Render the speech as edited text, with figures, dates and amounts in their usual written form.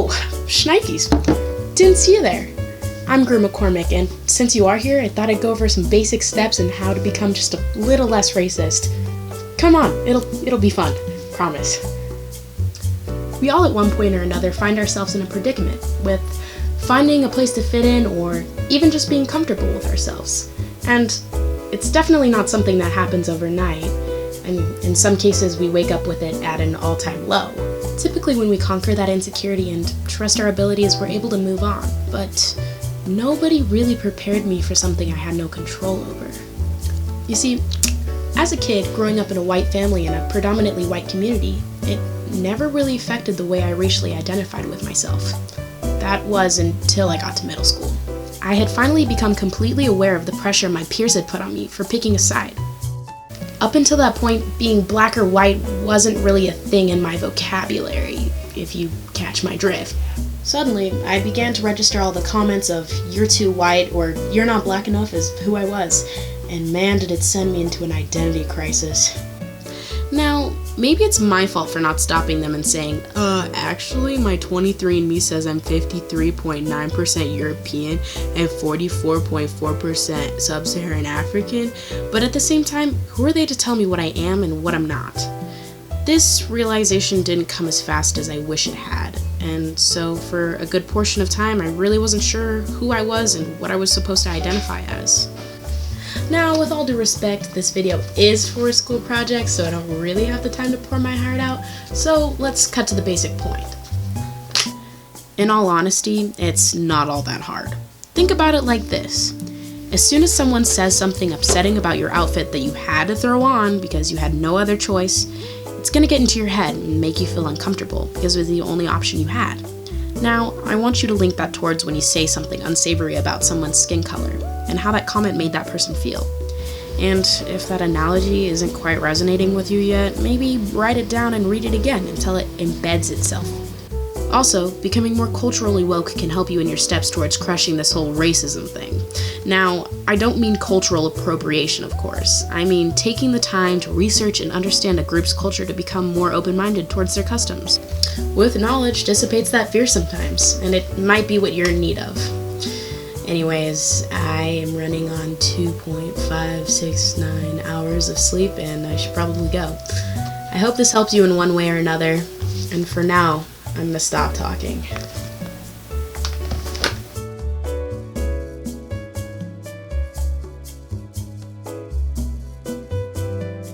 Oh, Schnikes. Didn't see you there. I'm Gru McCormick, and since you are here, I thought I'd go over some basic steps in how to become just a little less racist. Come on, it'll be fun. Promise. We all at one point or another find ourselves in a predicament with finding a place to fit in or even just being comfortable with ourselves. And it's definitely not something that happens overnight. And in some cases, we wake up with it at an all-time low. Typically, when we conquer that insecurity and trust our abilities, we're able to move on. But nobody really prepared me for something I had no control over. You see, as a kid, growing up in a white family in a predominantly white community, it never really affected the way I racially identified with myself. That was until I got to middle school. I had finally become completely aware of the pressure my peers had put on me for picking a side. Up until that point, being black or white wasn't really a thing in my vocabulary, if you catch my drift. Suddenly, I began to register all the comments of "you're too white" or "you're not black enough" as who I was, and man did it send me into an identity crisis. Now, maybe it's my fault for not stopping them and saying, actually my 23andMe says I'm 53.9% European and 44.4% Sub-Saharan African, but at the same time, who are they to tell me what I am and what I'm not? This realization didn't come as fast as I wish it had, and so for a good portion of time, I really wasn't sure who I was and what I was supposed to identify as. Now, with all due respect, this video is for a school project, so I don't really have the time to pour my heart out, so let's cut to the basic point. In all honesty, it's not all that hard. Think about it like this. As soon as someone says something upsetting about your outfit that you had to throw on because you had no other choice, it's gonna get into your head and make you feel uncomfortable because it was the only option you had. Now, I want you to link that towards when you say something unsavory about someone's skin color and how that comment made that person feel. And if that analogy isn't quite resonating with you yet, maybe write it down and read it again until it embeds itself. Also, becoming more culturally woke can help you in your steps towards crushing this whole racism thing. Now, I don't mean cultural appropriation, of course. I mean taking the time to research and understand a group's culture to become more open-minded towards their customs. With knowledge dissipates that fear sometimes, and it might be what you're in need of. Anyways, I am running on 2.569 hours of sleep, and I should probably go. I hope this helps you in one way or another, and for now, I'm gonna stop talking.